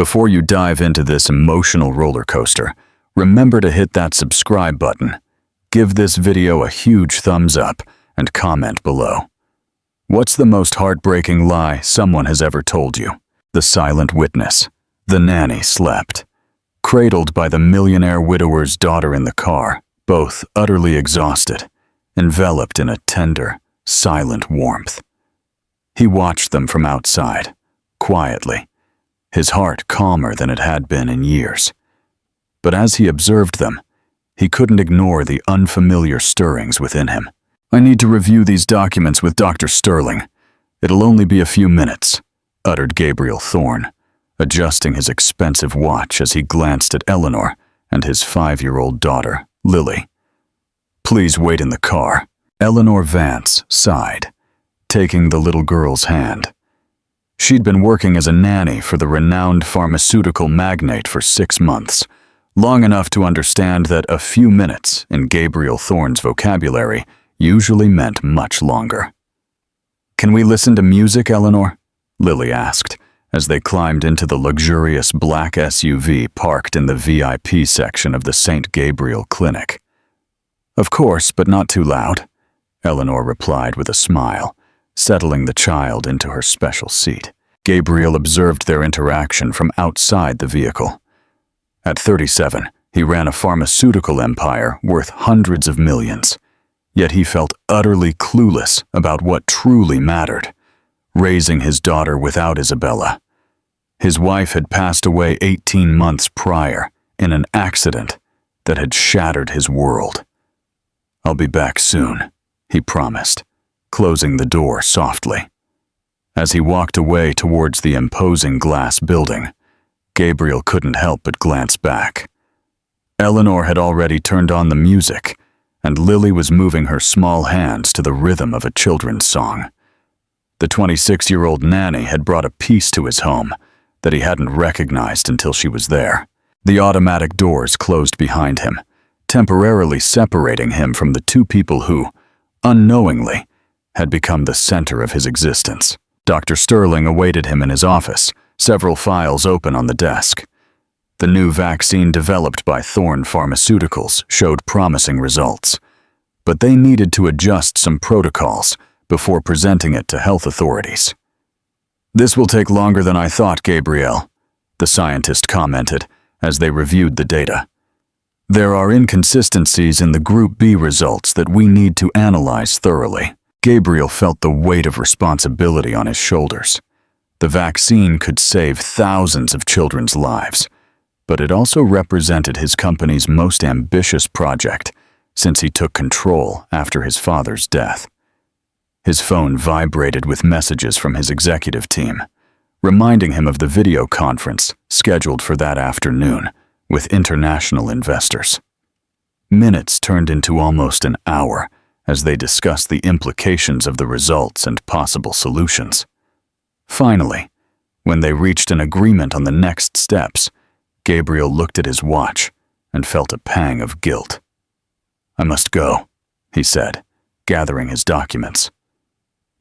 Before you dive into this emotional roller coaster, remember to hit that subscribe button. Give this video a huge thumbs up and comment below. What's the most heartbreaking lie someone has ever told you? The silent witness. The nanny slept. Cradled by the millionaire widower's daughter in the car, both utterly exhausted, enveloped in a tender, silent warmth. He watched them from outside, quietly, his heart calmer than it had been in years. But as he observed them, he couldn't ignore the unfamiliar stirrings within him. "I need to review these documents with Dr. Sterling. It'll only be a few minutes," uttered Gabriel Thorne, adjusting his expensive watch as he glanced at Eleanor and his 5-year-old daughter, Lily. "Please wait in the car." Eleanor Vance sighed, taking the little girl's hand. She'd been working as a nanny for the renowned pharmaceutical magnate for 6 months, long enough to understand that a few minutes in Gabriel Thorne's vocabulary usually meant much longer. "Can we listen to music, Eleanor?" Lily asked, as they climbed into the luxurious black SUV parked in the VIP section of the St. Gabriel Clinic. "Of course, but not too loud," Eleanor replied with a smile, settling the child into her special seat. Gabriel observed their interaction from outside the vehicle. At 37, he ran a pharmaceutical empire worth hundreds of millions. Yet he felt utterly clueless about what truly mattered: raising his daughter without Isabella. His wife had passed away 18 months prior in an accident that had shattered his world. "I'll be back soon," he promised, closing the door softly. As he walked away towards the imposing glass building, Gabriel couldn't help but glance back. Eleanor had already turned on the music, and Lily was moving her small hands to the rhythm of a children's song. The 26-year-old nanny had brought a peace to his home that he hadn't recognized until she was there. The automatic doors closed behind him, temporarily separating him from the two people who, unknowingly, had become the center of his existence. Dr. Sterling awaited him in his office, several files open on the desk. The new vaccine developed by Thorne Pharmaceuticals showed promising results, but they needed to adjust some protocols before presenting it to health authorities. "This will take longer than I thought, Gabriel," the scientist commented as they reviewed the data. "There are inconsistencies in the Group B results that we need to analyze thoroughly." Gabriel felt the weight of responsibility on his shoulders. The vaccine could save thousands of children's lives, but it also represented his company's most ambitious project since he took control after his father's death. His phone vibrated with messages from his executive team, reminding him of the video conference scheduled for that afternoon with international investors. Minutes turned into almost an hour as they discussed the implications of the results and possible solutions. Finally, when they reached an agreement on the next steps, Gabriel looked at his watch and felt a pang of guilt. "I must go," he said, gathering his documents.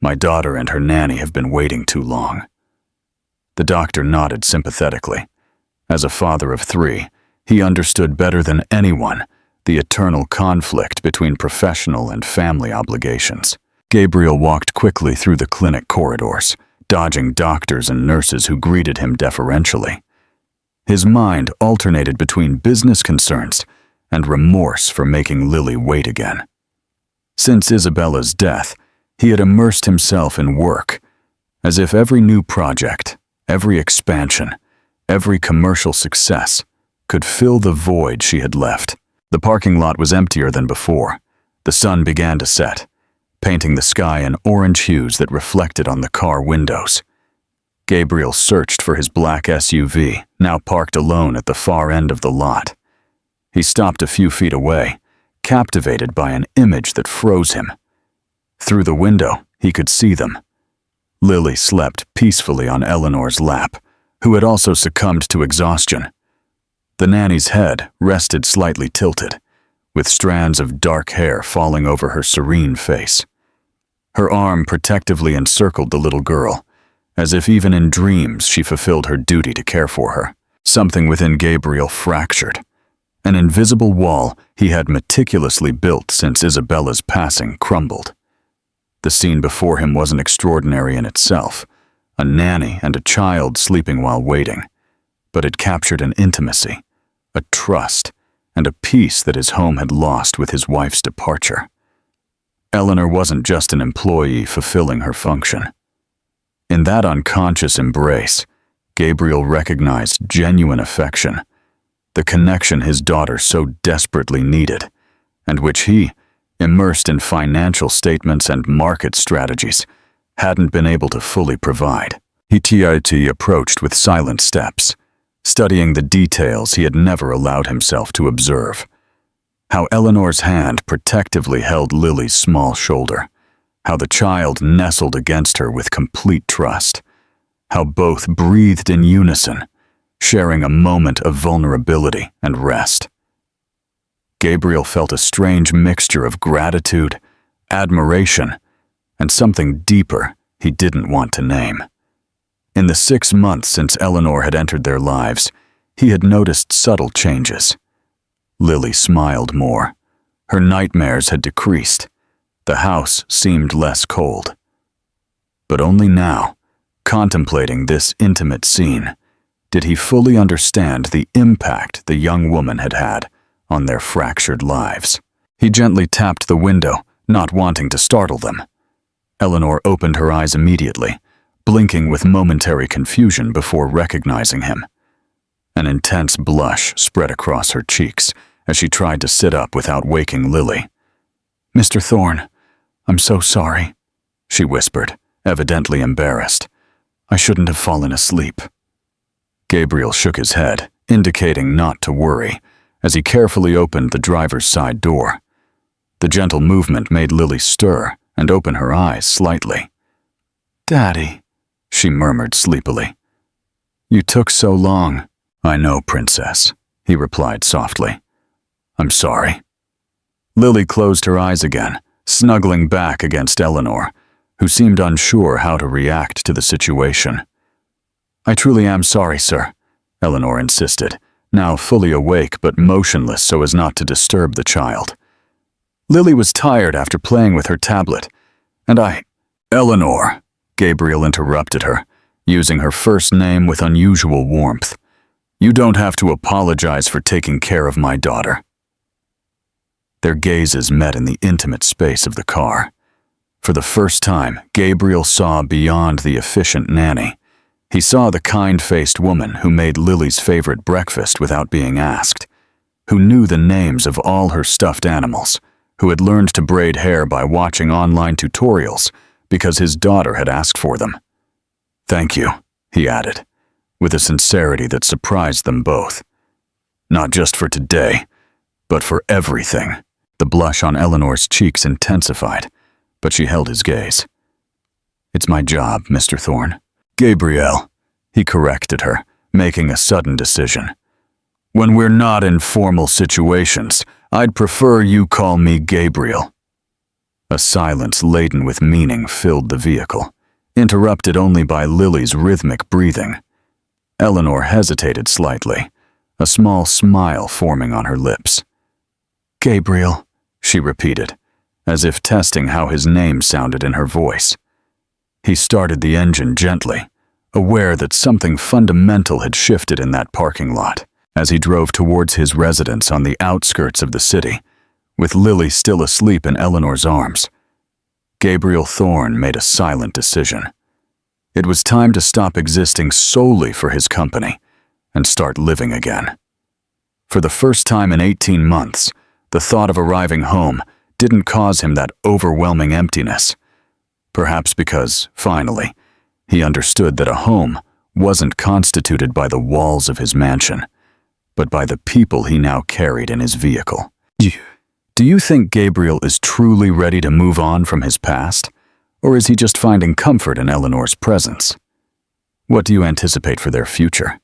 "My daughter and her nanny have been waiting too long." The doctor nodded sympathetically. As a father of 3, he understood better than anyone the eternal conflict between professional and family obligations. Gabriel walked quickly through the clinic corridors, dodging doctors and nurses who greeted him deferentially. His mind alternated between business concerns and remorse for making Lily wait again. Since Isabella's death, he had immersed himself in work, as if every new project, every expansion, every commercial success could fill the void she had left. The parking lot was emptier than before. The sun began to set, painting the sky in orange hues that reflected on the car windows. Gabriel searched for his black SUV, now parked alone at the far end of the lot. He stopped a few feet away, captivated by an image that froze him. Through the window, he could see them. Lily slept peacefully on Eleanor's lap, who had also succumbed to exhaustion. The nanny's head rested slightly tilted, with strands of dark hair falling over her serene face. Her arm protectively encircled the little girl, as if even in dreams she fulfilled her duty to care for her. Something within Gabriel fractured. An invisible wall he had meticulously built since Isabella's passing crumbled. The scene before him wasn't extraordinary in itself, a nanny and a child sleeping while waiting, but it captured an intimacy, a trust, and a peace that his home had lost with his wife's departure. Eleanor wasn't just an employee fulfilling her function. In that unconscious embrace, Gabriel recognized genuine affection, the connection his daughter so desperately needed, and which he, immersed in financial statements and market strategies, hadn't been able to fully provide. He approached with silent steps, studying the details he had never allowed himself to observe. How Eleanor's hand protectively held Lily's small shoulder, how the child nestled against her with complete trust, how both breathed in unison, sharing a moment of vulnerability and rest. Gabriel felt a strange mixture of gratitude, admiration, and something deeper he didn't want to name. In the 6 months since Eleanor had entered their lives, he had noticed subtle changes. Lily smiled more. Her nightmares had decreased. The house seemed less cold. But only now, contemplating this intimate scene, did he fully understand the impact the young woman had had on their fractured lives. He gently tapped the window, not wanting to startle them. Eleanor opened her eyes immediately, blinking with momentary confusion before recognizing him. An intense blush spread across her cheeks as she tried to sit up without waking Lily. "Mr. Thorne, I'm so sorry," she whispered, evidently embarrassed. "I shouldn't have fallen asleep." Gabriel shook his head, indicating not to worry, as he carefully opened the driver's side door. The gentle movement made Lily stir and open her eyes slightly. "Daddy," she murmured sleepily. "You took so long." "I know, Princess," he replied softly. "I'm sorry." Lily closed her eyes again, snuggling back against Eleanor, who seemed unsure how to react to the situation. "I truly am sorry, sir," Eleanor insisted, now fully awake but motionless so as not to disturb the child. "Lily was tired after playing with her tablet, and I—" "Eleanor," Gabriel interrupted her, using her first name with unusual warmth. "You don't have to apologize for taking care of my daughter." Their gazes met in the intimate space of the car. For the first time, Gabriel saw beyond the efficient nanny. He saw the kind-faced woman who made Lily's favorite breakfast without being asked, who knew the names of all her stuffed animals, who had learned to braid hair by watching online tutorials because his daughter had asked for them. "Thank you," he added, with a sincerity that surprised them both. "Not just for today, but for everything." The blush on Eleanor's cheeks intensified, but she held his gaze. "It's my job, Mr. Thorne." "Gabrielle," he corrected her, making a sudden decision. "When we're not in formal situations, I'd prefer you call me Gabriel." A silence laden with meaning filled the vehicle, interrupted only by Lily's rhythmic breathing. Eleanor hesitated slightly, a small smile forming on her lips. "Gabriel," she repeated, as if testing how his name sounded in her voice. He started the engine gently, aware that something fundamental had shifted in that parking lot, as he drove towards his residence on the outskirts of the city, with Lily still asleep in Eleanor's arms. Gabriel Thorne made a silent decision. It was time to stop existing solely for his company and start living again. For the first time in 18 months, the thought of arriving home didn't cause him that overwhelming emptiness. Perhaps because, finally, he understood that a home wasn't constituted by the walls of his mansion, but by the people he now carried in his vehicle. Do you think Gabriel is truly ready to move on from his past, or is he just finding comfort in Eleanor's presence? What do you anticipate for their future?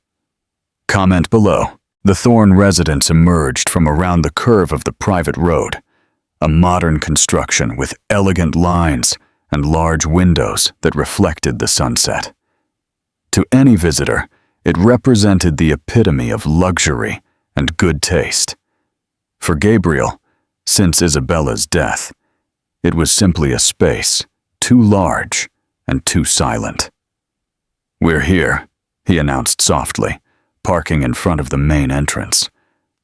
Comment below. The Thorne residence emerged from around the curve of the private road, a modern construction with elegant lines and large windows that reflected the sunset. To any visitor, it represented the epitome of luxury and good taste. For Gabriel, since Isabella's death, it was simply a space too large and too silent. "We're here," he announced softly, parking in front of the main entrance.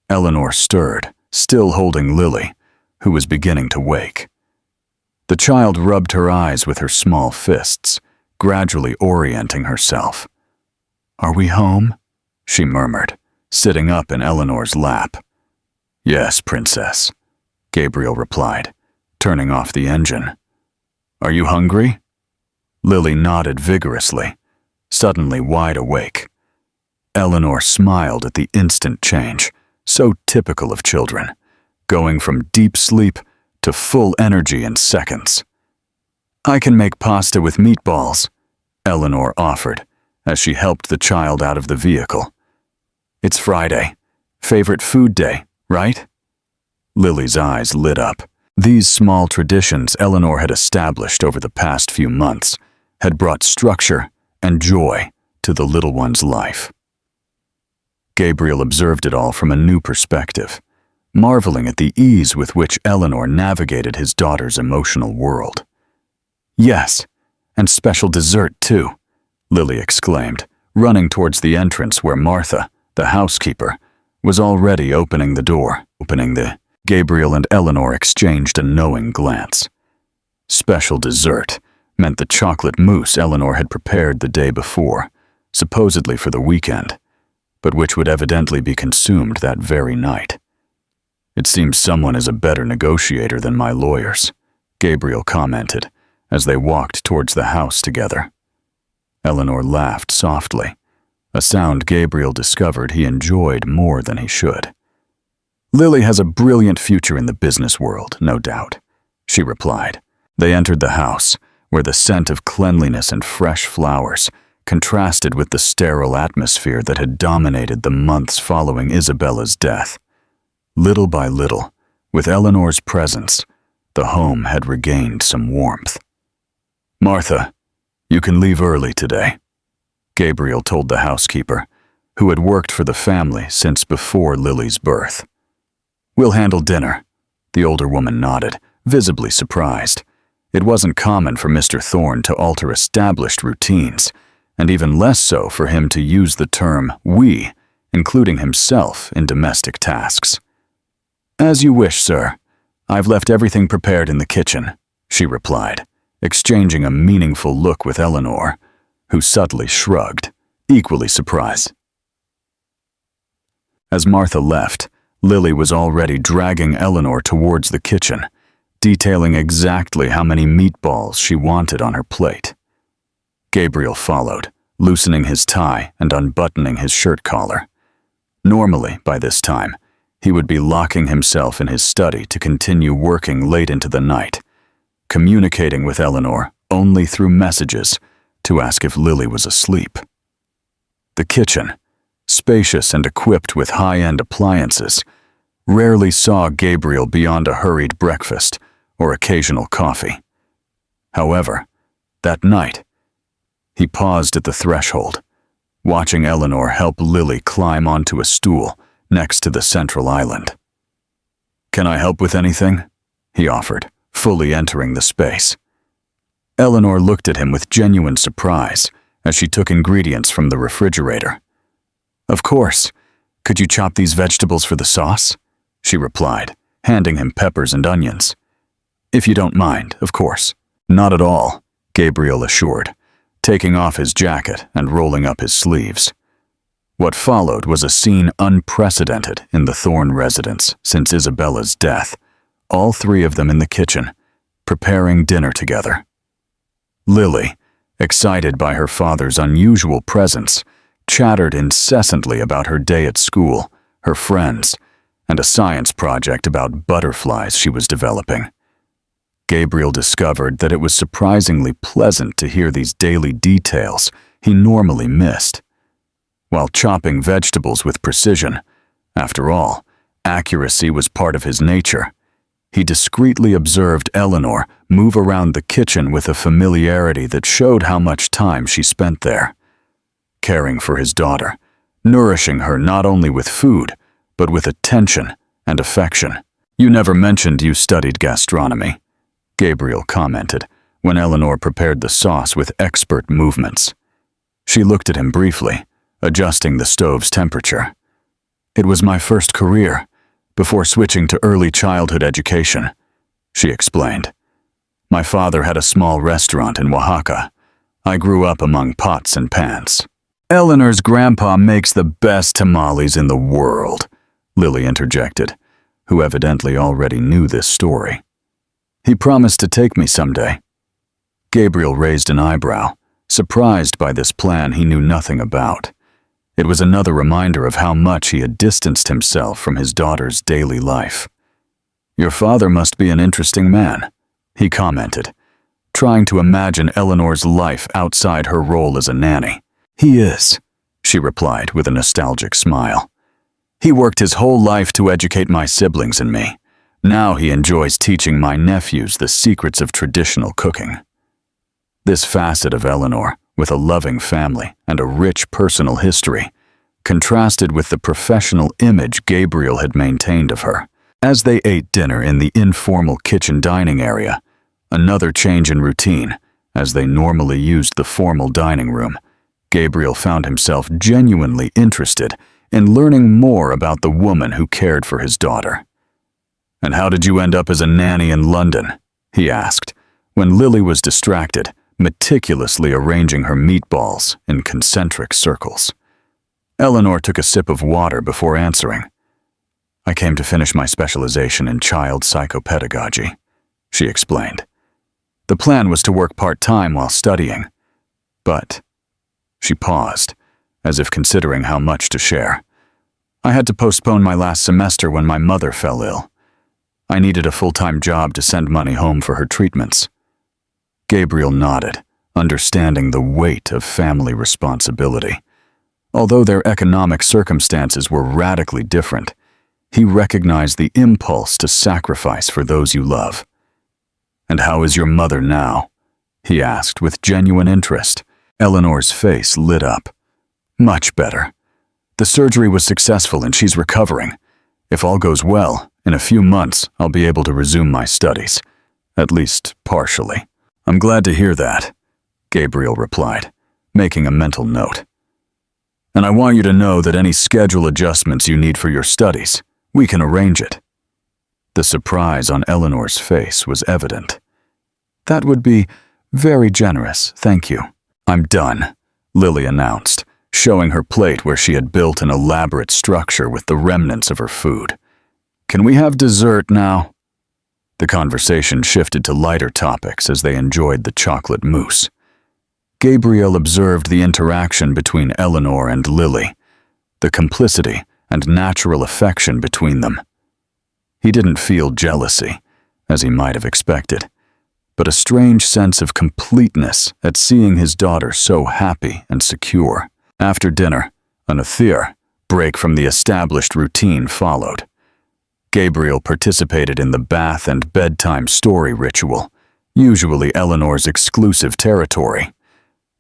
Eleanor stirred, still holding Lily, who was beginning to wake. The child rubbed her eyes with her small fists, gradually orienting herself. "Are we home?" she murmured, sitting up in Eleanor's lap. "Yes, princess," Gabriel replied, turning off the engine. "Are you hungry?" Lily nodded vigorously, suddenly wide awake. Eleanor smiled at the instant change, so typical of children, going from deep sleep to full energy in seconds. "I can make pasta with meatballs," Eleanor offered, as she helped the child out of the vehicle. "It's Friday. Favorite food day, right?" Lily's eyes lit up. These small traditions Eleanor had established over the past few months had brought structure and joy to the little one's life. Gabriel observed it all from a new perspective, marveling at the ease with which Eleanor navigated his daughter's emotional world. "Yes, and special dessert too," Lily exclaimed, running towards the entrance where Martha, the housekeeper, was already opening the door. Gabriel and Eleanor exchanged a knowing glance. Special dessert meant the chocolate mousse Eleanor had prepared the day before, supposedly for the weekend, but which would evidently be consumed that very night. "It seems someone is a better negotiator than my lawyers," Gabriel commented as they walked towards the house together. Eleanor laughed softly, a sound Gabriel discovered he enjoyed more than he should. "Lily has a brilliant future in the business world, no doubt," she replied. They entered the house, where the scent of cleanliness and fresh flowers contrasted with the sterile atmosphere that had dominated the months following Isabella's death. Little by little, with Eleanor's presence, the home had regained some warmth. "Martha, you can leave early today," Gabriel told the housekeeper, who had worked for the family since before Lily's birth. "We'll handle dinner," the older woman nodded, visibly surprised. It wasn't common for Mr. Thorne to alter established routines, and even less so for him to use the term "we," including himself in domestic tasks. "As you wish, sir. I've left everything prepared in the kitchen," she replied, exchanging a meaningful look with Eleanor, who subtly shrugged, equally surprised. As Martha left, Lily was already dragging Eleanor towards the kitchen, detailing exactly how many meatballs she wanted on her plate. Gabriel followed, loosening his tie and unbuttoning his shirt collar. Normally, by this time, he would be locking himself in his study to continue working late into the night, communicating with Eleanor only through messages to ask if Lily was asleep. The kitchen, spacious and equipped with high-end appliances, rarely saw Gabriel beyond a hurried breakfast or occasional coffee. However, that night, he paused at the threshold, watching Eleanor help Lily climb onto a stool next to the central island. "Can I help with anything?" he offered, fully entering the space. Eleanor looked at him with genuine surprise as she took ingredients from the refrigerator. "Of course. Could you chop these vegetables for the sauce?" she replied, handing him peppers and onions. "If you don't mind, of course." "Not at all," Gabriel assured, taking off his jacket and rolling up his sleeves. What followed was a scene unprecedented in the Thorne residence since Isabella's death, all three of them in the kitchen, preparing dinner together. Lily, excited by her father's unusual presence, chattered incessantly about her day at school, her friends, and a science project about butterflies she was developing. Gabriel discovered that it was surprisingly pleasant to hear these daily details he normally missed. While chopping vegetables with precision, after all, accuracy was part of his nature, he discreetly observed Eleanor move around the kitchen with a familiarity that showed how much time she spent there. caring for his daughter, nourishing her not only with food, but with attention and affection. "You never mentioned you studied gastronomy," Gabriel commented when Eleanor prepared the sauce with expert movements. She looked at him briefly, adjusting the stove's temperature. "It was my first career, before switching to early childhood education," she explained. "My father had a small restaurant in Oaxaca. I grew up among pots and pans." "Eleanor's grandpa makes the best tamales in the world," Lily interjected, who evidently already knew this story. "He promised to take me someday." Gabriel raised an eyebrow, surprised by this plan he knew nothing about. It was another reminder of how much he had distanced himself from his daughter's daily life. "Your father must be an interesting man," he commented, trying to imagine Eleanor's life outside her role as a nanny. "He is," she replied with a nostalgic smile. "He worked his whole life to educate my siblings and me. Now he enjoys teaching my nephews the secrets of traditional cooking." This facet of Eleanor, with a loving family and a rich personal history, contrasted with the professional image Gabriel had maintained of her. As they ate dinner in the informal kitchen dining area, another change in routine, as they normally used the formal dining room, Gabriel found himself genuinely interested in learning more about the woman who cared for his daughter. "And how did you end up as a nanny in London?" he asked, when Lily was distracted, meticulously arranging her meatballs in concentric circles. Eleanor took a sip of water before answering. "I came to finish my specialization in child psychopedagogy," she explained. "The plan was to work part-time while studying, but..." She paused, as if considering how much to share. "I had to postpone my last semester when my mother fell ill. I needed a full-time job to send money home for her treatments." Gabriel nodded, understanding the weight of family responsibility. Although their economic circumstances were radically different, he recognized the impulse to sacrifice for those you love. "And how is your mother now?" he asked with genuine interest. Eleanor's face lit up. "Much better. The surgery was successful and she's recovering. If all goes well, in a few months I'll be able to resume my studies, at least partially." "I'm glad to hear that," Gabriel replied, making a mental note. "And I want you to know that any schedule adjustments you need for your studies, we can arrange it." The surprise on Eleanor's face was evident. "That would be very generous, thank you." "I'm done," Lily announced, showing her plate where she had built an elaborate structure with the remnants of her food. "Can we have dessert now?" The conversation shifted to lighter topics as they enjoyed the chocolate mousse. Gabriel observed the interaction between Eleanor and Lily, the complicity and natural affection between them. He didn't feel jealousy, as he might have expected, but a strange sense of completeness at seeing his daughter so happy and secure. After dinner, an author break from the established routine followed. Gabriel participated in the bath and bedtime story ritual, usually Eleanor's exclusive territory.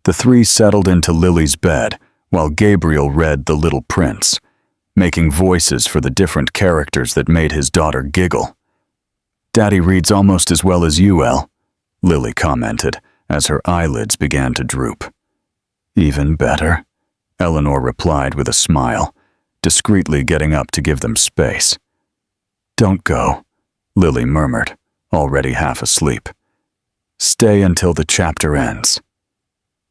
The three settled into Lily's bed while Gabriel read The Little Prince, making voices for the different characters that made his daughter giggle. "Daddy reads almost as well as you, Elle," Lily commented as her eyelids began to droop. "Even better," Eleanor replied with a smile, discreetly getting up to give them space. "Don't go," Lily murmured, already half asleep. "Stay until the chapter ends."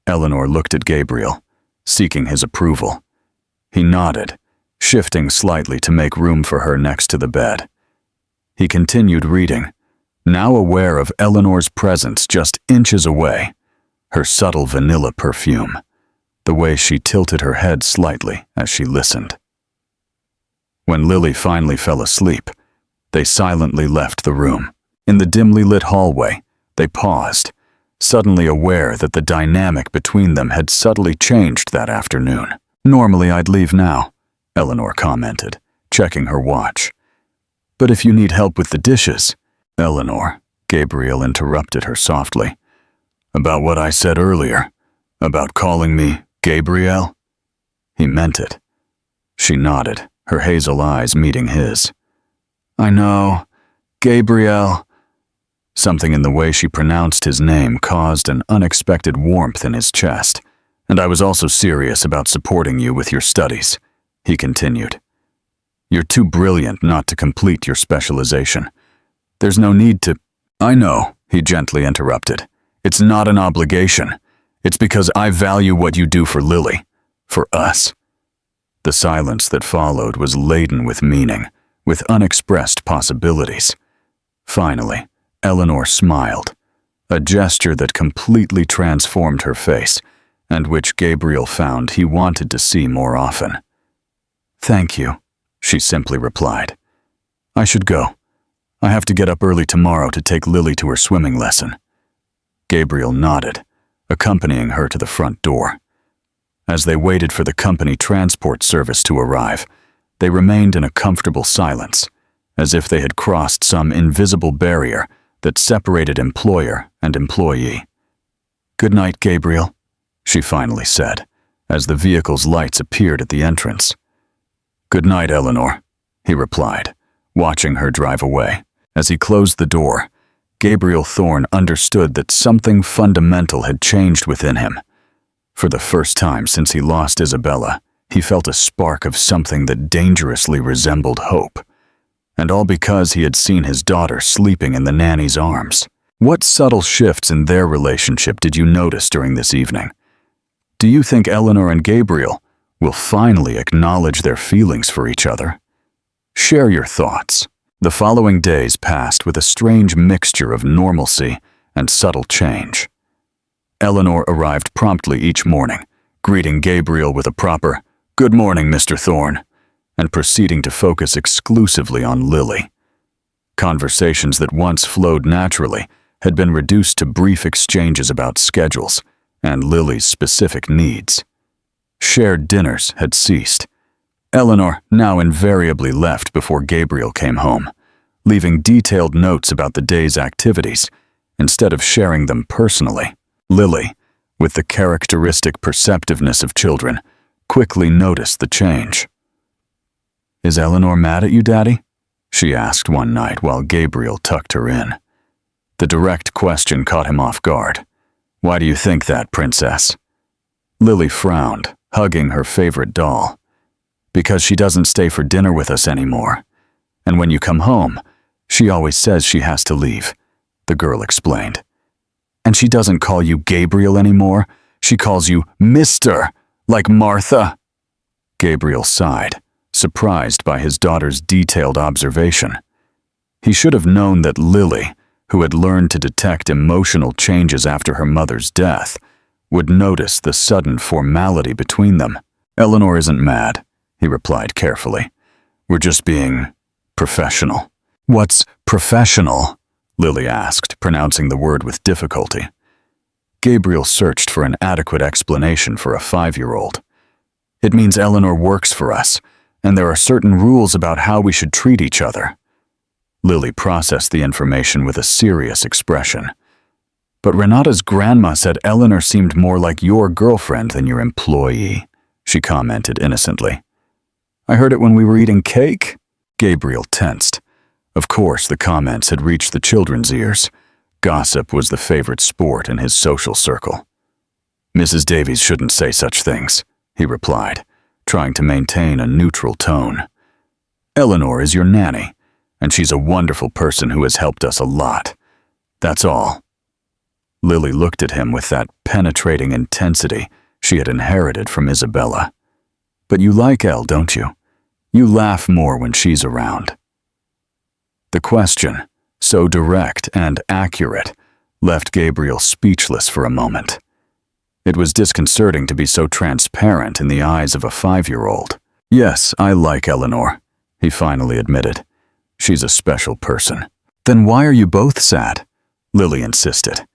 Eleanor looked at Gabriel, seeking his approval. He nodded, shifting slightly to make room for her next to the bed. He continued reading, now aware of Eleanor's presence just inches away, her subtle vanilla perfume, the way she tilted her head slightly as she listened. When Lily finally fell asleep, they silently left the room. In the dimly lit hallway, they paused, suddenly aware that the dynamic between them had subtly changed that afternoon. "Normally I'd leave now," Eleanor commented, checking her watch. "But if you need help with the dishes..." "Eleanor," Gabriel interrupted her softly. "About what I said earlier, about calling me Gabrielle?" He meant it. She nodded, her hazel eyes meeting his. I know. Gabriel. Something in the way she pronounced his name caused an unexpected warmth in his chest. And I was also serious about supporting you with your studies, he continued. You're too brilliant not to complete your specialization. There's no need to— I know, he gently interrupted. It's not an obligation. It's because I value what you do for Lily, for us. The silence that followed was laden with meaning, with unexpressed possibilities. Finally, Eleanor smiled, a gesture that completely transformed her face, and which Gabriel found he wanted to see more often. Thank you, she simply replied. I should go. I have to get up early tomorrow to take Lily to her swimming lesson. Gabriel nodded, accompanying her to the front door. As they waited for the company transport service to arrive, they remained in a comfortable silence, as if they had crossed some invisible barrier that separated employer and employee. Good night, Gabriel, she finally said, as the vehicle's lights appeared at the entrance. Good night, Eleanor, he replied, watching her drive away. As he closed the door, Gabriel Thorne understood that something fundamental had changed within him. For the first time since he lost Isabella, he felt a spark of something that dangerously resembled hope. And all because he had seen his daughter sleeping in the nanny's arms. What subtle shifts in their relationship did you notice during this evening? Do you think Eleanor and Gabriel will finally acknowledge their feelings for each other? Share your thoughts. The following days passed with a strange mixture of normalcy and subtle change. Eleanor arrived promptly each morning, greeting Gabriel with a proper, "Good morning, Mr. Thorne," and proceeding to focus exclusively on Lily. Conversations that once flowed naturally had been reduced to brief exchanges about schedules and Lily's specific needs. Shared dinners had ceased. Eleanor now invariably left before Gabriel came home, leaving detailed notes about the day's activities instead of sharing them personally. Lily, with the characteristic perceptiveness of children, quickly noticed the change. Is Eleanor mad at you, Daddy? She asked one night while Gabriel tucked her in. The direct question caught him off guard. Why do you think that, Princess? Lily frowned, hugging her favorite doll. Because she doesn't stay for dinner with us anymore. And when you come home, she always says she has to leave, the girl explained. And she doesn't call you Gabriel anymore. She calls you Mr., like Martha. Gabriel sighed, surprised by his daughter's detailed observation. He should have known that Lily, who had learned to detect emotional changes after her mother's death, would notice the sudden formality between them. Eleanor isn't mad, he replied carefully. We're just being professional. What's professional? Lily asked, pronouncing the word with difficulty. Gabriel searched for an adequate explanation for a 5-year-old. It means Eleanor works for us, and there are certain rules about how we should treat each other. Lily processed the information with a serious expression. But Renata's grandma said Eleanor seemed more like your girlfriend than your employee, she commented innocently. I heard it when we were eating cake? Gabriel tensed. Of course, the comments had reached the children's ears. Gossip was the favorite sport in his social circle. Mrs. Davies shouldn't say such things, he replied, trying to maintain a neutral tone. Eleanor is your nanny, and she's a wonderful person who has helped us a lot. That's all. Lily looked at him with that penetrating intensity she had inherited from Isabella. But you like Elle, don't you? You laugh more when she's around. The question, so direct and accurate, left Gabriel speechless for a moment. It was disconcerting to be so transparent in the eyes of a 5-year-old. Yes, I like Eleanor, he finally admitted. She's a special person. Then why are you both sad? Lily insisted.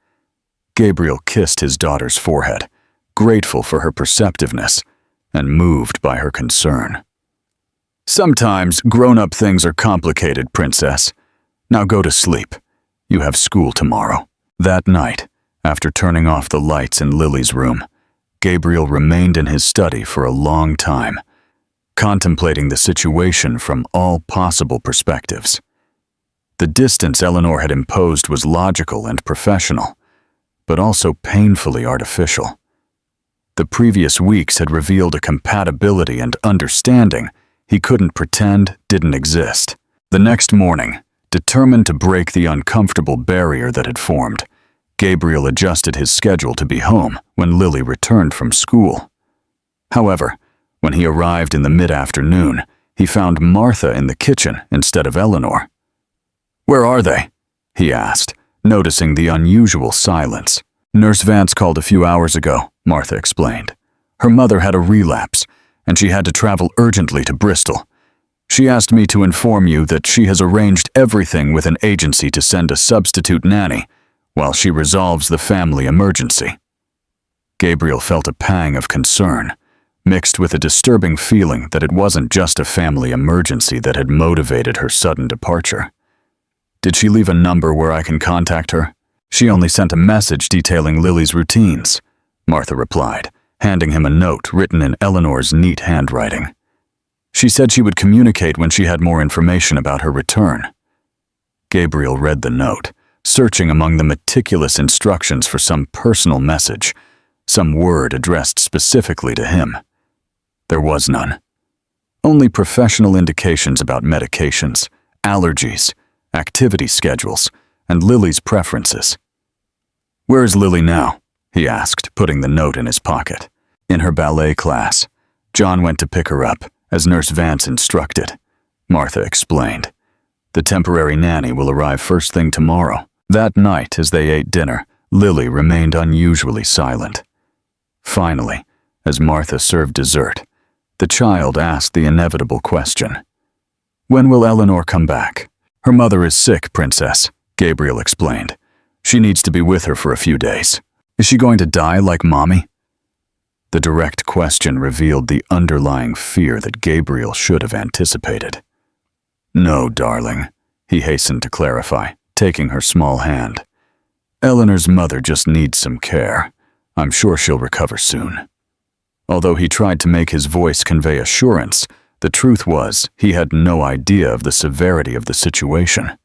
Gabriel kissed his daughter's forehead, grateful for her perceptiveness and moved by her concern. Sometimes grown-up things are complicated, Princess. Now go to sleep. You have school tomorrow. That night, after turning off the lights in Lily's room, Gabriel remained in his study for a long time, contemplating the situation from all possible perspectives. The distance Eleanor had imposed was logical and professional, but also painfully artificial. The previous weeks had revealed a compatibility and understanding he couldn't pretend didn't exist. The next morning, determined to break the uncomfortable barrier that had formed, Gabriel adjusted his schedule to be home when Lily returned from school. However, when he arrived in the mid-afternoon, he found Martha in the kitchen instead of Eleanor. "Where are they?" he asked, noticing the unusual silence. "Nurse Vance called a few hours ago," Martha explained. "Her mother had a relapse, and she had to travel urgently to Bristol. She asked me to inform you that she has arranged everything with an agency to send a substitute nanny while she resolves the family emergency." Gabriel felt a pang of concern, mixed with a disturbing feeling that it wasn't just a family emergency that had motivated her sudden departure. "Did she leave a number where I can contact her?" "She only sent a message detailing Lily's routines," Martha replied, handing him a note written in Eleanor's neat handwriting. "She said she would communicate when she had more information about her return." Gabriel read the note, searching among the meticulous instructions for some personal message, some word addressed specifically to him. There was none. Only professional indications about medications, allergies, activity schedules, and Lily's preferences. "Where is Lily now?" he asked, putting the note in his pocket. "In her ballet class. John went to pick her up, as Nurse Vance instructed," Martha explained. "The temporary nanny will arrive first thing tomorrow." That night, as they ate dinner, Lily remained unusually silent. Finally, as Martha served dessert, the child asked the inevitable question. "When will Eleanor come back?" "Her mother is sick, Princess," Gabriel explained. "She needs to be with her for a few days." "Is she going to die like Mommy?" The direct question revealed the underlying fear that Gabriel should have anticipated. "No, darling," he hastened to clarify, taking her small hand. "Eleanor's mother just needs some care. I'm sure she'll recover soon." Although he tried to make his voice convey assurance, the truth was he had no idea of the severity of the situation.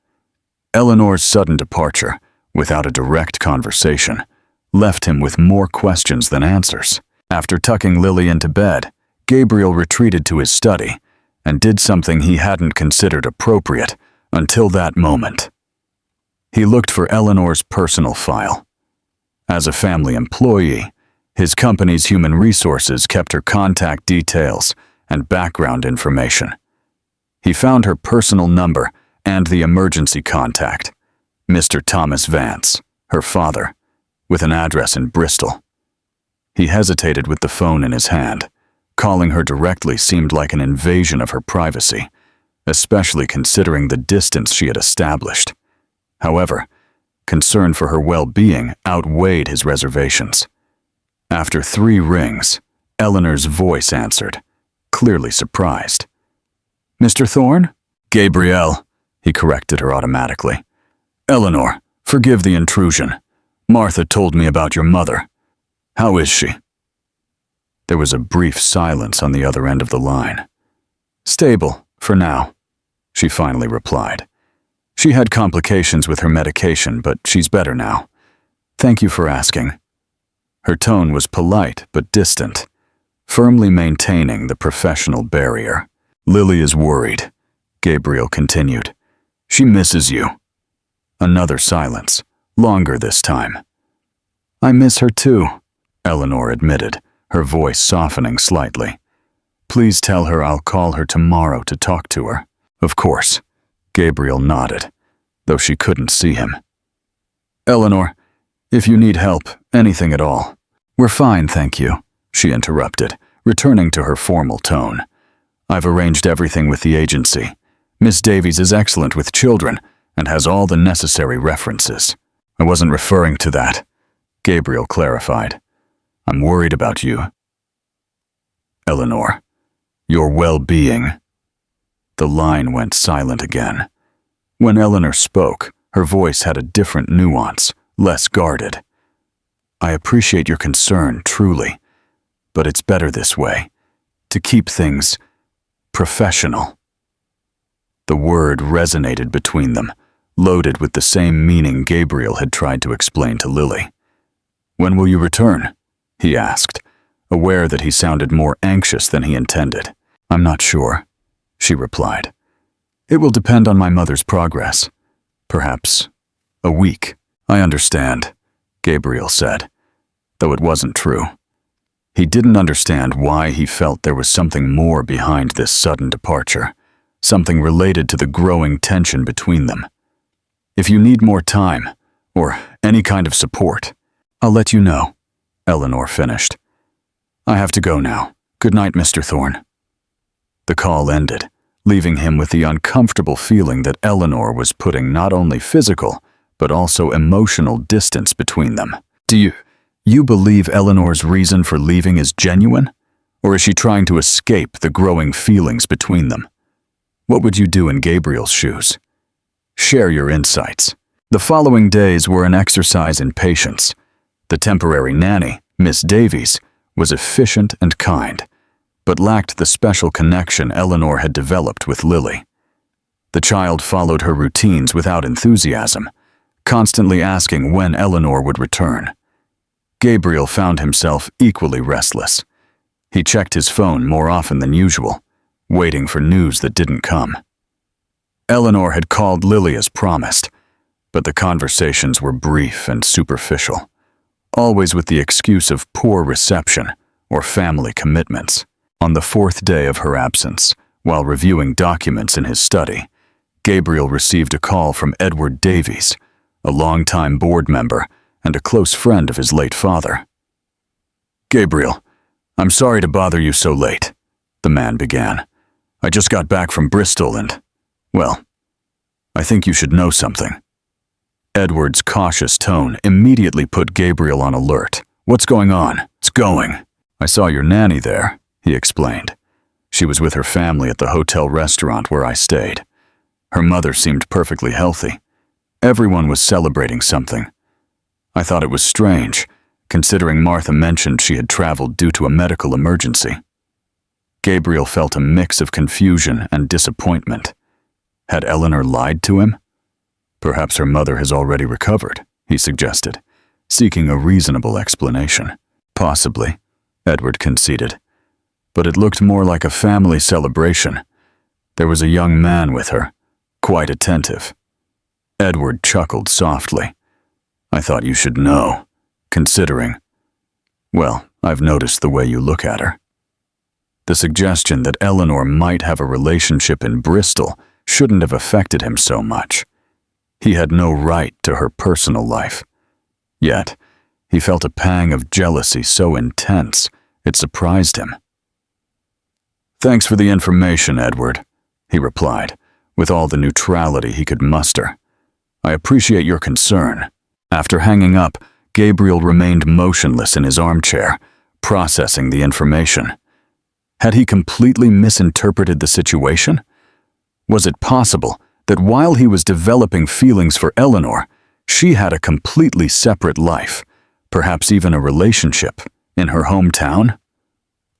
Eleanor's sudden departure, without a direct conversation, left him with more questions than answers. After tucking Lily into bed, Gabriel retreated to his study and did something he hadn't considered appropriate until that moment. He looked for Eleanor's personal file. As a family employee, his company's human resources kept her contact details and background information. He found her personal number and the emergency contact, Mr. Thomas Vance, her father, with an address in Bristol. He hesitated with the phone in his hand. Calling her directly seemed like an invasion of her privacy, especially considering the distance she had established. However, concern for her well-being outweighed his reservations. After 3 rings, Eleanor's voice answered, clearly surprised. "Mr. Thorne?" "Gabrielle," he corrected her automatically. "Eleanor, forgive the intrusion. Martha told me about your mother. How is she?" There was a brief silence on the other end of the line. "Stable, for now," she finally replied. "She had complications with her medication, but she's better now. Thank you for asking." Her tone was polite but distant, firmly maintaining the professional barrier. "Lily is worried," Gabriel continued. "She misses you." Another silence, longer this time. "I miss her too," Eleanor admitted, her voice softening slightly. "Please tell her I'll call her tomorrow to talk to her." "Of course," Gabriel nodded, though she couldn't see him. "Eleanor, if you need help, anything at all." "We're fine, thank you," she interrupted, returning to her formal tone. "I've arranged everything with the agency. Miss Davies is excellent with children and has all the necessary references." "I wasn't referring to that," Gabriel clarified. "I'm worried about you, Eleanor. Your well-being." The line went silent again. When Eleanor spoke, her voice had a different nuance, less guarded. "I appreciate your concern, truly. but it's better this way, to keep things professional." The word resonated between them, loaded with the same meaning Gabriel had tried to explain to Lily. "When will you return?" he asked, aware that he sounded more anxious than he intended. "I'm not sure," she replied. "It will depend on my mother's progress. Perhaps a week." "I understand," Gabriel said, though it wasn't true. He didn't understand why he felt there was something more behind this sudden departure, something related to the growing tension between them. "If you need more time, or any kind of support, I'll let you know," Eleanor finished. "I have to go now. Good night, Mr. Thorne." The call ended, leaving him with the uncomfortable feeling that Eleanor was putting not only physical, but also emotional distance between them. "Do you believe Eleanor's reason for leaving is genuine? Or is she trying to escape the growing feelings between them? What would you do in Gabriel's shoes? Share your insights." The following days were an exercise in patience. The temporary nanny, Miss Davies, was efficient and kind, but lacked the special connection Eleanor had developed with Lily. The child followed her routines without enthusiasm, constantly asking when Eleanor would return. Gabriel found himself equally restless. He checked his phone more often than usual, waiting for news that didn't come. Eleanor had called Lily as promised, but the conversations were brief and superficial, always with the excuse of poor reception or family commitments. On the fourth day of her absence, while reviewing documents in his study, Gabriel received a call from Edward Davies, a longtime board member and a close friend of his late father. "Gabriel, I'm sorry to bother you so late," the man began. "I just got back from Bristol and, well, I think you should know something." Edward's cautious tone immediately put Gabriel on alert. "What's going on?" "It's going. I saw your nanny there," he explained. "She was with her family at the hotel restaurant where I stayed. Her mother seemed perfectly healthy. Everyone was celebrating something. I thought it was strange, considering Martha mentioned she had traveled due to a medical emergency." Gabriel felt a mix of confusion and disappointment. Had Eleanor lied to him? "Perhaps her mother has already recovered," he suggested, seeking a reasonable explanation. "Possibly," Edward conceded, "but it looked more like a family celebration. There was a young man with her, quite attentive." Edward chuckled softly. "I thought you should know, considering, well, I've noticed the way you look at her." The suggestion that Eleanor might have a relationship in Bristol shouldn't have affected him so much. He had no right to her personal life. Yet, he felt a pang of jealousy so intense, it surprised him. "Thanks for the information, Edward," he replied, with all the neutrality he could muster. "I appreciate your concern." After hanging up, Gabriel remained motionless in his armchair, processing the information. Had he completely misinterpreted the situation? Was it possible that while he was developing feelings for Eleanor, she had a completely separate life, perhaps even a relationship, in her hometown?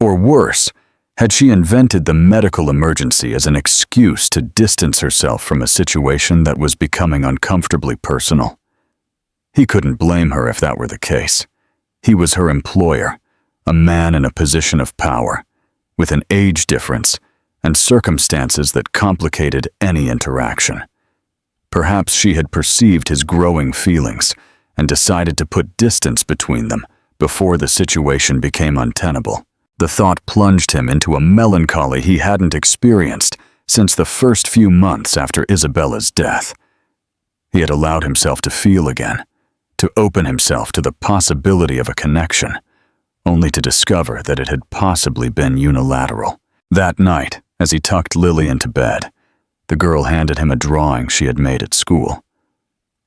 Or worse, had she invented the medical emergency as an excuse to distance herself from a situation that was becoming uncomfortably personal? He couldn't blame her if that were the case. He was her employer, a man in a position of power, with an age difference and circumstances that complicated any interaction. Perhaps she had perceived his growing feelings and decided to put distance between them before the situation became untenable. The thought plunged him into a melancholy he hadn't experienced since the first few months after Isabella's death. He had allowed himself to feel again, to open himself to the possibility of a connection, only to discover that it had possibly been unilateral. That night, as he tucked Lily into bed, the girl handed him a drawing she had made at school.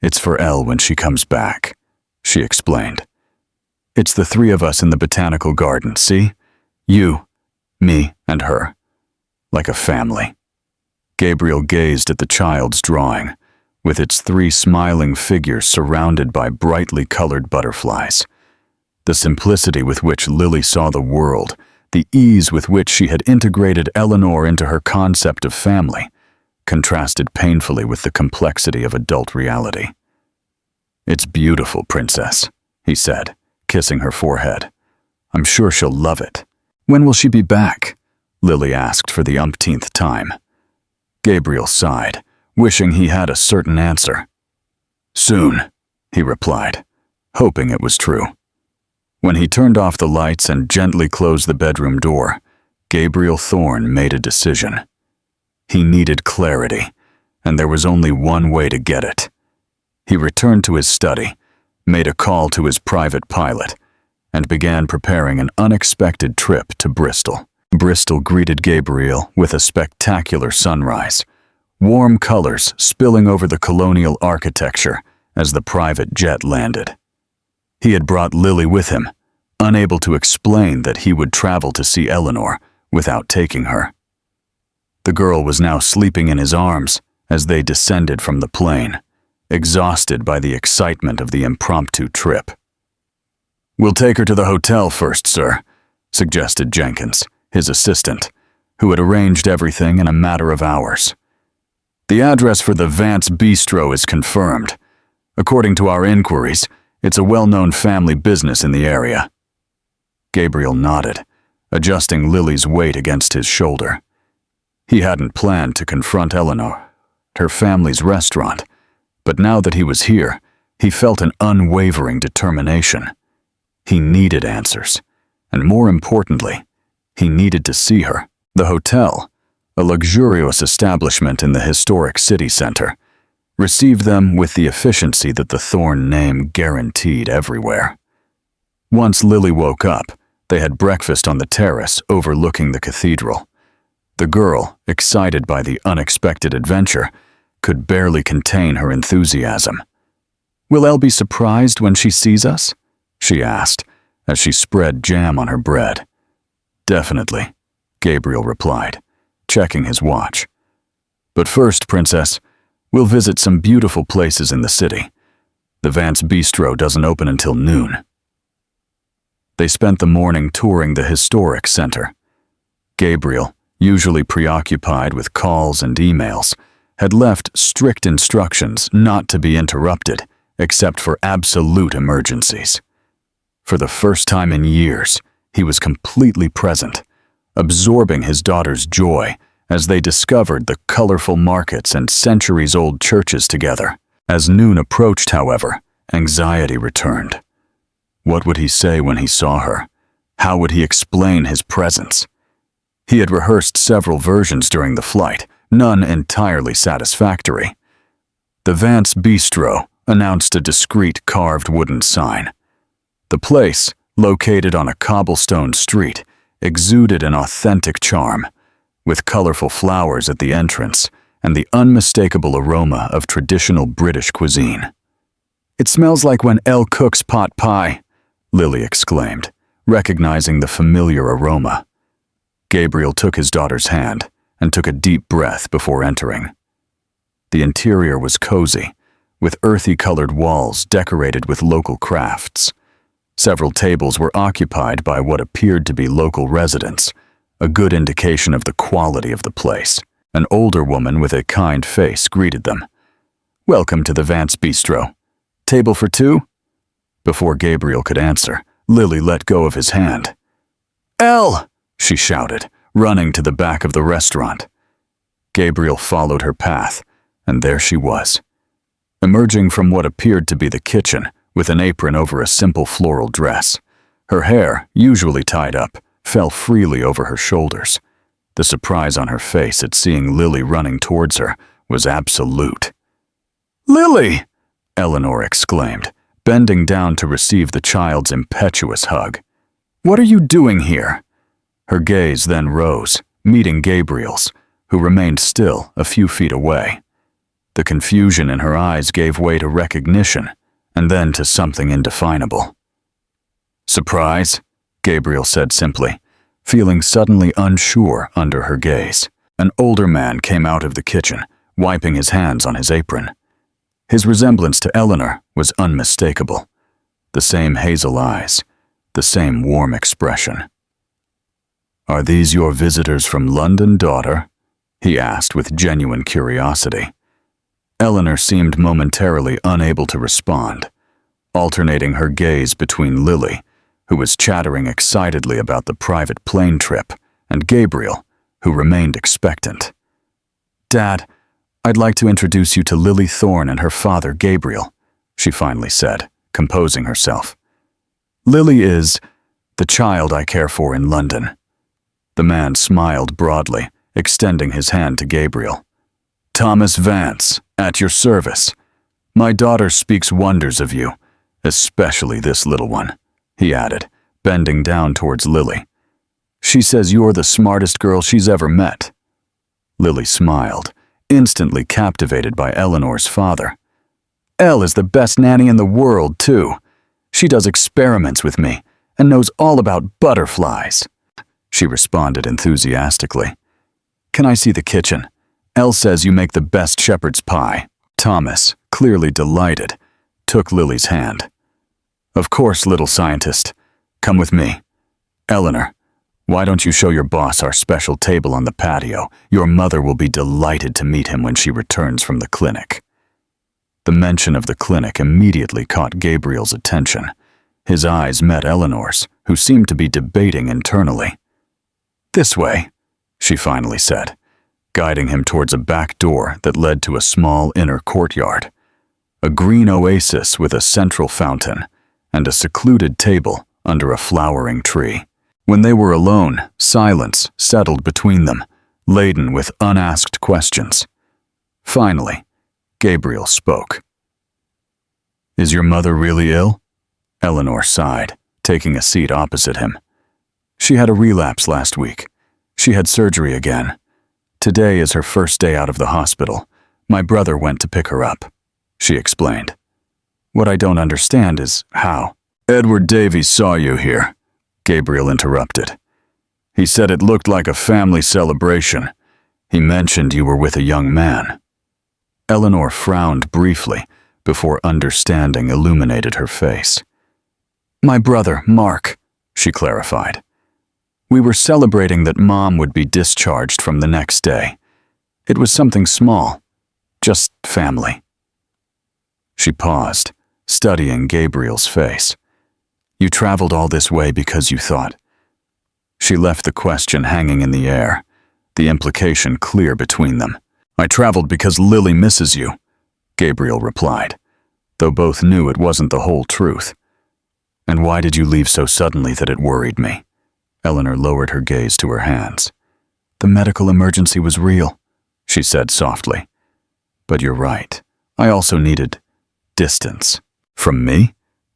"It's for Elle when she comes back," she explained. "It's the three of us in the botanical garden, see? You, me, and her. Like a family." Gabriel gazed at the child's drawing, with its three smiling figures surrounded by brightly colored butterflies. The simplicity with which Lily saw the world, the ease with which she had integrated Eleanor into her concept of family, contrasted painfully with the complexity of adult reality. "It's beautiful, Princess," he said, kissing her forehead. "I'm sure she'll love it." "When will she be back?" Lily asked for the umpteenth time. Gabriel sighed, wishing he had a certain answer. "Soon," he replied, hoping it was true. When he turned off the lights and gently closed the bedroom door, Gabriel Thorne made a decision. He needed clarity, and there was only one way to get it. He returned to his study, made a call to his private pilot, and began preparing an unexpected trip to Bristol. Bristol greeted Gabriel with a spectacular sunrise, warm colors spilling over the colonial architecture as the private jet landed. He had brought Lily with him, unable to explain that he would travel to see Eleanor without taking her. The girl was now sleeping in his arms as they descended from the plane, exhausted by the excitement of the impromptu trip. "We'll take her to the hotel first, sir," suggested Jenkins, his assistant, who had arranged everything in a matter of hours. "The address for the Vance Bistro is confirmed. According to our inquiries, it's a well-known family business in the area." Gabriel nodded, adjusting Lily's weight against his shoulder. He hadn't planned to confront Eleanor at her family's restaurant, but now that he was here, he felt an unwavering determination. He needed answers, and more importantly, he needed to see her. The hotel, a luxurious establishment in the historic city center, received them with the efficiency that the Thorne name guaranteed everywhere. Once Lily woke up, they had breakfast on the terrace overlooking the cathedral. The girl, excited by the unexpected adventure, could barely contain her enthusiasm. "Will Elle be surprised when she sees us?" she asked, as she spread jam on her bread. "Definitely," Gabriel replied, checking his watch. "But first, Princess, we'll visit some beautiful places in the city. The Vance Bistro doesn't open until noon." They spent the morning touring the historic center. Gabriel, usually preoccupied with calls and emails, had left strict instructions not to be interrupted except for absolute emergencies. For the first time in years, he was completely present, absorbing his daughter's joy as they discovered the colorful markets and centuries-old churches together. As noon approached, however, anxiety returned. What would he say when he saw her? How would he explain his presence? He had rehearsed several versions during the flight, none entirely satisfactory. The Vance Bistro announced a discreet carved wooden sign. The place, located on a cobblestone street, exuded an authentic charm, with colorful flowers at the entrance and the unmistakable aroma of traditional British cuisine. "It smells like when Elle cooks pot pie," Lily exclaimed, recognizing the familiar aroma. Gabriel took his daughter's hand and took a deep breath before entering. The interior was cozy, with earthy-colored walls decorated with local crafts. Several tables were occupied by what appeared to be local residents, a good indication of the quality of the place. An older woman with a kind face greeted them. "Welcome to the Vance Bistro. Table for two?" Before Gabriel could answer, Lily let go of his hand. "Elle!" she shouted, running to the back of the restaurant. Gabriel followed her path, and there she was, emerging from what appeared to be the kitchen with an apron over a simple floral dress. Her hair, usually tied up, fell freely over her shoulders. The surprise on her face at seeing Lily running towards her was absolute. "Lily!" Eleanor exclaimed, bending down to receive the child's impetuous hug. "What are you doing here?" Her gaze then rose, meeting Gabriel's, who remained still a few feet away. The confusion in her eyes gave way to recognition, and then to something indefinable. "Surprise?" Gabriel said simply, feeling suddenly unsure under her gaze. An older man came out of the kitchen, wiping his hands on his apron. His resemblance to Eleanor was unmistakable. The same hazel eyes, the same warm expression. "Are these your visitors from London, daughter?" he asked with genuine curiosity. Eleanor seemed momentarily unable to respond, alternating her gaze between Lily, who was chattering excitedly about the private plane trip, and Gabriel, who remained expectant. "Dad, I'd like to introduce you to Lily Thorne and her father, Gabriel," she finally said, composing herself. "Lily is the child I care for in London." The man smiled broadly, extending his hand to Gabriel. "Thomas Vance, at your service. My daughter speaks wonders of you, especially this little one," he added, bending down towards Lily. "She says you're the smartest girl she's ever met." Lily smiled, instantly captivated by Eleanor's father. "Elle is the best nanny in the world, too. She does experiments with me and knows all about butterflies," she responded enthusiastically. "Can I see the kitchen? Elle says you make the best shepherd's pie." Thomas, clearly delighted, took Lily's hand. "Of course, little scientist. Come with me. Eleanor, why don't you show your boss our special table on the patio? Your mother will be delighted to meet him when she returns from the clinic." The mention of the clinic immediately caught Gabriel's attention. His eyes met Eleanor's, who seemed to be debating internally. "This way," she finally said, guiding him towards a back door that led to a small inner courtyard. A green oasis with a central fountain and a secluded table under a flowering tree. When they were alone, silence settled between them, laden with unasked questions. Finally, Gabriel spoke. "Is your mother really ill?" Eleanor sighed, taking a seat opposite him. "She had a relapse last week. She had surgery again. Today is her first day out of the hospital. My brother went to pick her up," she explained. "What I don't understand is how." "Edward Davies saw you here," Gabriel interrupted. "He said it looked like a family celebration. He mentioned you were with a young man." Eleanor frowned briefly before understanding illuminated her face. "My brother, Mark," she clarified. "We were celebrating that Mom would be discharged from the next day. It was something small, just family." She paused, studying Gabriel's face. "You traveled all this way because you thought." She left the question hanging in the air, the implication clear between them. "I traveled because Lily misses you," Gabriel replied, though both knew it wasn't the whole truth. "And why did you leave so suddenly that it worried me?" Eleanor lowered her gaze to her hands. "The medical emergency was real," she said softly. "But you're right. I also needed distance." "From me?"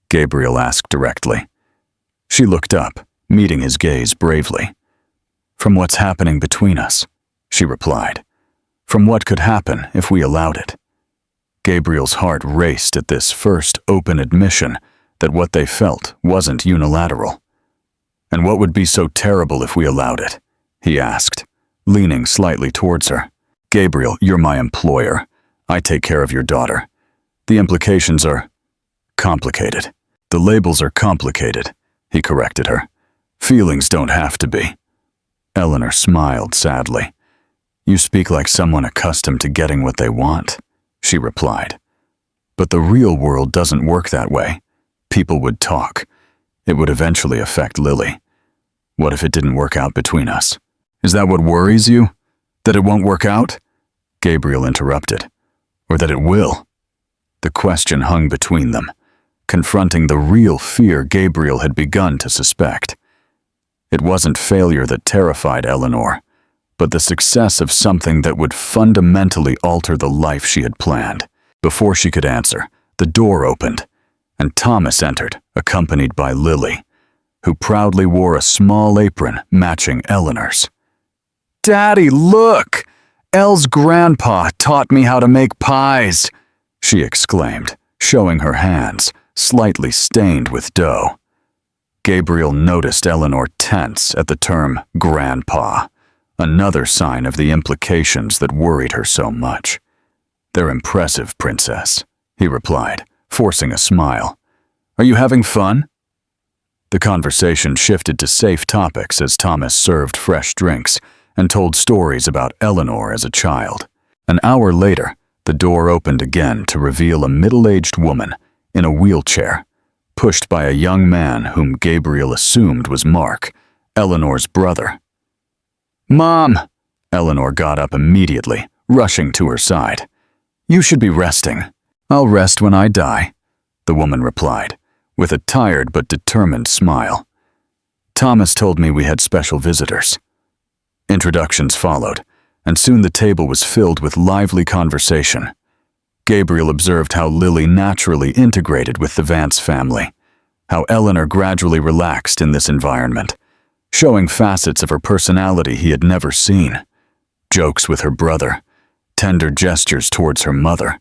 Gabriel asked directly. She looked up, meeting his gaze bravely. "From what's happening between us," she replied. "From what could happen if we allowed it." Gabriel's heart raced at this first open admission that what they felt wasn't unilateral. "And what would be so terrible if we allowed it?" he asked, leaning slightly towards her. "Gabriel, you're my employer. I take care of your daughter. The implications are complicated." "The labels are complicated," he corrected her. "Feelings don't have to be." Eleanor smiled sadly. "You speak like someone accustomed to getting what they want," she replied. "But the real world doesn't work that way. People would talk. It would eventually affect Lily. What if it didn't work out between us? Is that what worries you? That it won't work out?" Gabriel interrupted. "Or that it will?" The question hung between them, confronting the real fear Gabriel had begun to suspect. It wasn't failure that terrified Eleanor, but the success of something that would fundamentally alter the life she had planned. Before she could answer, the door opened, and Thomas entered, accompanied by Lily, who proudly wore a small apron matching Eleanor's. "Daddy, look! Elle's grandpa taught me how to make pies," she exclaimed, showing her hands, slightly stained with dough. Gabriel noticed Eleanor tense at the term grandpa, another sign of the implications that worried her so much. "They're impressive, princess," he replied, forcing a smile. "Are you having fun?" The conversation shifted to safe topics as Thomas served fresh drinks and told stories about Eleanor as a child. An hour later, the door opened again to reveal a middle-aged woman in a wheelchair, pushed by a young man whom Gabriel assumed was Mark, Eleanor's brother. "Mom!" Eleanor got up immediately, rushing to her side. "You should be resting." "I'll rest when I die," the woman replied, with a tired but determined smile. "Thomas told me we had special visitors." Introductions followed, and soon the table was filled with lively conversation. Gabriel observed how Lily naturally integrated with the Vance family, how Eleanor gradually relaxed in this environment, showing facets of her personality he had never seen. Jokes with her brother, tender gestures towards her mother,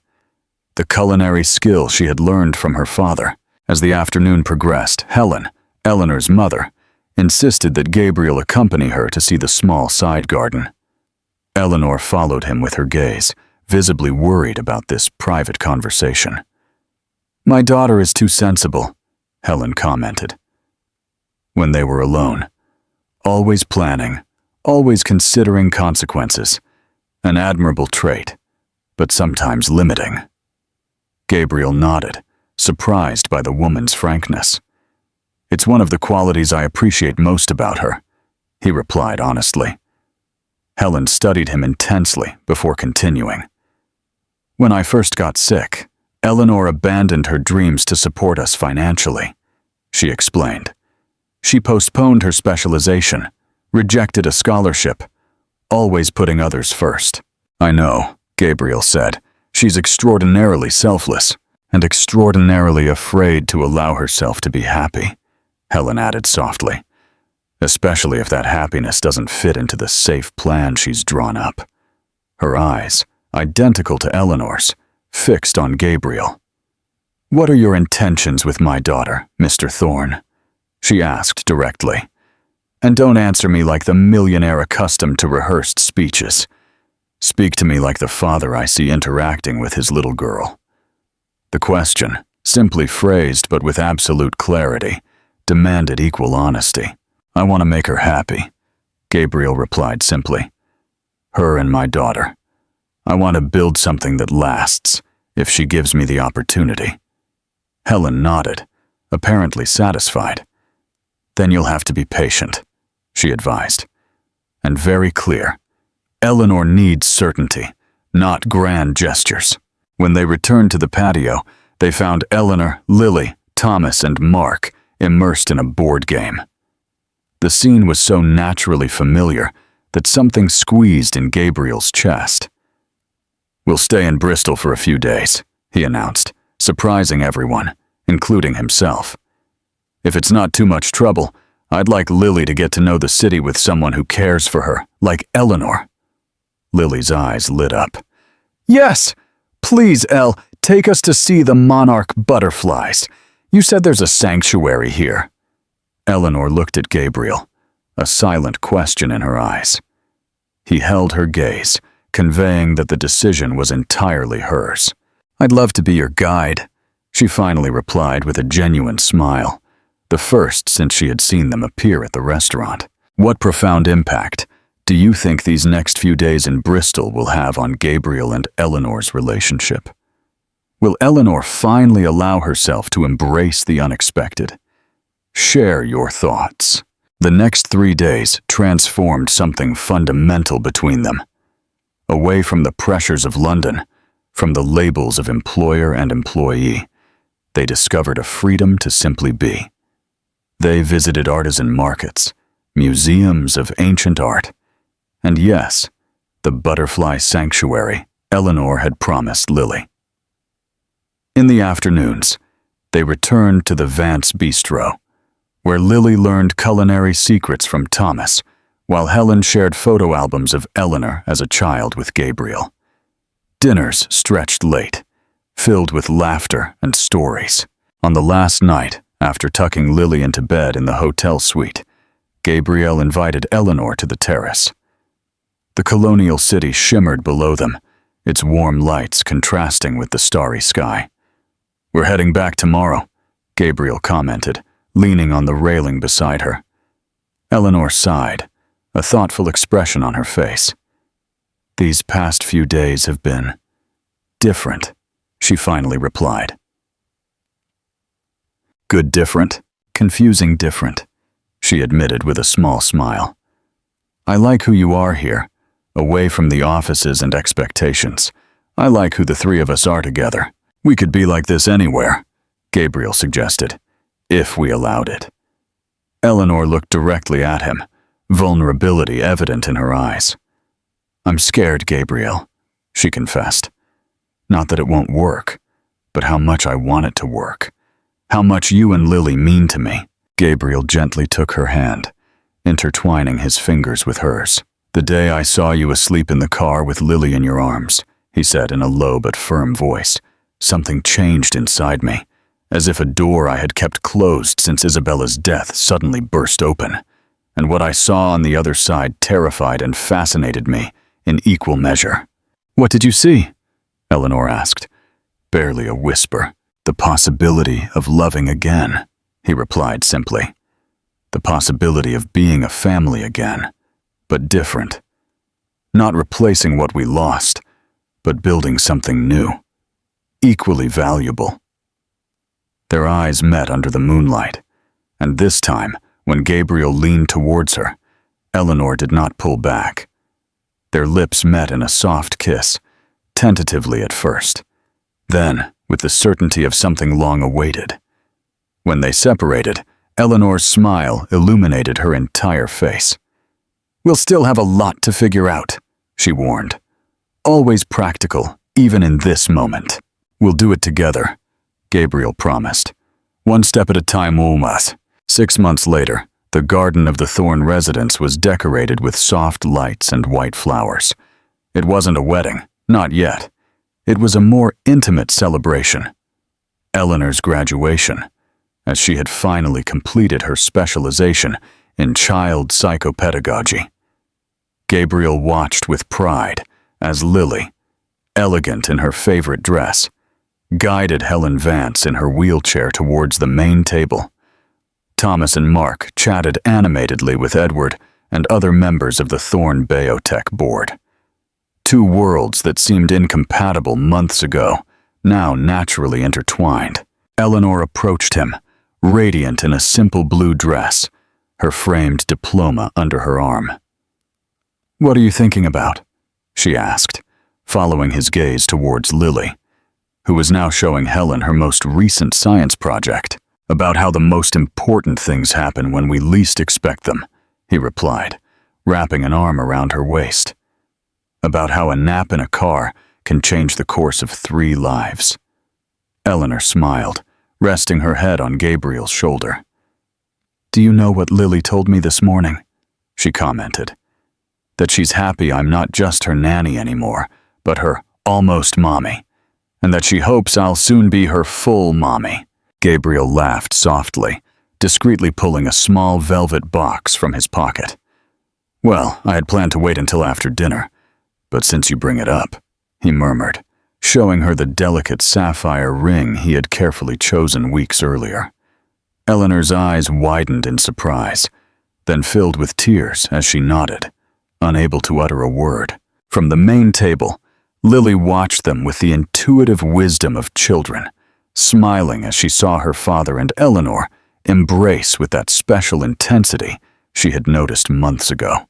the culinary skill she had learned from her father. As the afternoon progressed, Helen, Eleanor's mother, insisted that Gabriel accompany her to see the small side garden. Eleanor followed him with her gaze, visibly worried about this private conversation. "My daughter is too sensible," Helen commented. When they were alone, always planning, always considering consequences, an admirable trait, but sometimes limiting. Gabriel nodded, surprised by the woman's frankness. "It's one of the qualities I appreciate most about her," he replied honestly. Helen studied him intensely before continuing. "When I first got sick, Eleanor abandoned her dreams to support us financially," she explained. "She postponed her specialization, rejected a scholarship, always putting others first." "I know," Gabriel said. "She's extraordinarily selfless and extraordinarily afraid to allow herself to be happy," Helen added softly. "Especially if that happiness doesn't fit into the safe plan she's drawn up." Her eyes, identical to Eleanor's, fixed on Gabriel. "What are your intentions with my daughter, Mr. Thorne?" she asked directly. "And don't answer me like the millionaire accustomed to rehearsed speeches. Speak to me like the father I see interacting with his little girl." The question, simply phrased but with absolute clarity, demanded equal honesty. "I want to make her happy," Gabriel replied simply. "Her and my daughter. I want to build something that lasts, if she gives me the opportunity." Helen nodded, apparently satisfied. "Then you'll have to be patient," she advised. "And very clear. Eleanor needs certainty, not grand gestures." When they returned to the patio, they found Eleanor, Lily, Thomas, and Mark immersed in a board game. The scene was so naturally familiar that something squeezed in Gabriel's chest. "We'll stay in Bristol for a few days," he announced, surprising everyone, including himself. "If it's not too much trouble, I'd like Lily to get to know the city with someone who cares for her, like Eleanor." Lily's eyes lit up. "Yes! Please, Elle, take us to see the monarch butterflies. You said there's a sanctuary here." Eleanor looked at Gabriel, a silent question in her eyes. He held her gaze, conveying that the decision was entirely hers. "I'd love to be your guide," she finally replied with a genuine smile, the first since she had seen them appear at the restaurant. "What profound impact do you think these next few days in Bristol will have on Gabriel and Eleanor's relationship? Will Eleanor finally allow herself to embrace the unexpected? Share your thoughts." The next 3 days transformed something fundamental between them. Away from the pressures of London, from the labels of employer and employee, they discovered a freedom to simply be. They visited artisan markets, museums of ancient art, and yes, the butterfly sanctuary Eleanor had promised Lily. In the afternoons, they returned to the Vance Bistro, where Lily learned culinary secrets from Thomas, while Helen shared photo albums of Eleanor as a child with Gabriel. Dinners stretched late, filled with laughter and stories. On the last night, after tucking Lily into bed in the hotel suite, Gabriel invited Eleanor to the terrace. The colonial city shimmered below them, its warm lights contrasting with the starry sky. "We're heading back tomorrow," Gabriel commented, leaning on the railing beside her. Eleanor sighed, a thoughtful expression on her face. "These past few days have been different," she finally replied. "Good different, confusing different," she admitted with a small smile. "I like who you are here, away from the offices and expectations. I like who the three of us are together. We could be like this anywhere," Gabriel suggested, "if we allowed it." Eleanor looked directly at him, vulnerability evident in her eyes. "I'm scared, Gabriel," she confessed. "Not that it won't work, but how much I want it to work. How much you and Lily mean to me." Gabriel gently took her hand, intertwining his fingers with hers. "The day I saw you asleep in the car with Lily in your arms," he said in a low but firm voice, "something changed inside me, as if a door I had kept closed since Isabella's death suddenly burst open. And what I saw on the other side terrified and fascinated me in equal measure." "What did you see?" Eleanor asked. Barely a whisper. "The possibility of loving again," he replied simply. "The possibility of being a family again, but different. Not replacing what we lost, but building something new, equally valuable." Their eyes met under the moonlight, and this time, when Gabriel leaned towards her, Eleanor did not pull back. Their lips met in a soft kiss, tentatively at first, then with the certainty of something long awaited. When they separated, Eleanor's smile illuminated her entire face. "We'll still have a lot to figure out," she warned. "Always practical, even in this moment." "We'll do it together," Gabriel promised. "One step at a time, almost." 6 months later, the garden of the Thorne residence was decorated with soft lights and white flowers. It wasn't a wedding, not yet. It was a more intimate celebration. Eleanor's graduation, as she had finally completed her specialization in child psychopedagogy. Gabriel watched with pride as Lily, elegant in her favorite dress, guided Helen Vance in her wheelchair towards the main table. Thomas and Mark chatted animatedly with Edward and other members of the Thorne Biotech board. Two worlds that seemed incompatible months ago, now naturally intertwined. Eleanor approached him, radiant in a simple blue dress, her framed diploma under her arm. "What are you thinking about?" she asked, following his gaze towards Lily, who was now showing Helen her most recent science project. "About how the most important things happen when we least expect them," he replied, wrapping an arm around her waist. "About how a nap in a car can change the course of 3 lives. Eleanor smiled, resting her head on Gabriel's shoulder. "Do you know what Lily told me this morning?" she commented. "That she's happy I'm not just her nanny anymore, but her almost mommy, and that she hopes I'll soon be her full mommy." Gabriel laughed softly, discreetly pulling a small velvet box from his pocket. "Well, I had planned to wait until after dinner, but since you bring it up," he murmured, showing her the delicate sapphire ring he had carefully chosen weeks earlier. Eleanor's eyes widened in surprise, then filled with tears as she nodded, unable to utter a word. From the main table, Lily watched them with the intuitive wisdom of children, smiling as she saw her father and Eleanor embrace with that special intensity she had noticed months ago.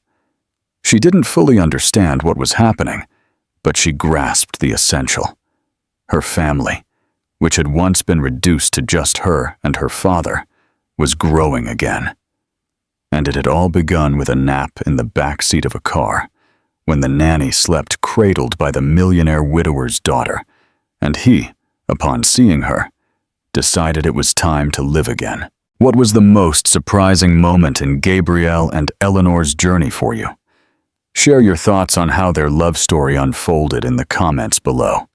She didn't fully understand what was happening, but she grasped the essential. Her family, which had once been reduced to just her and her father, was growing again. And it had all begun with a nap in the back seat of a car, when the nanny slept cradled by the millionaire widower's daughter, and he, upon seeing her, decided it was time to live again. What was the most surprising moment in Gabriel and Eleanor's journey for you? Share your thoughts on how their love story unfolded in the comments below.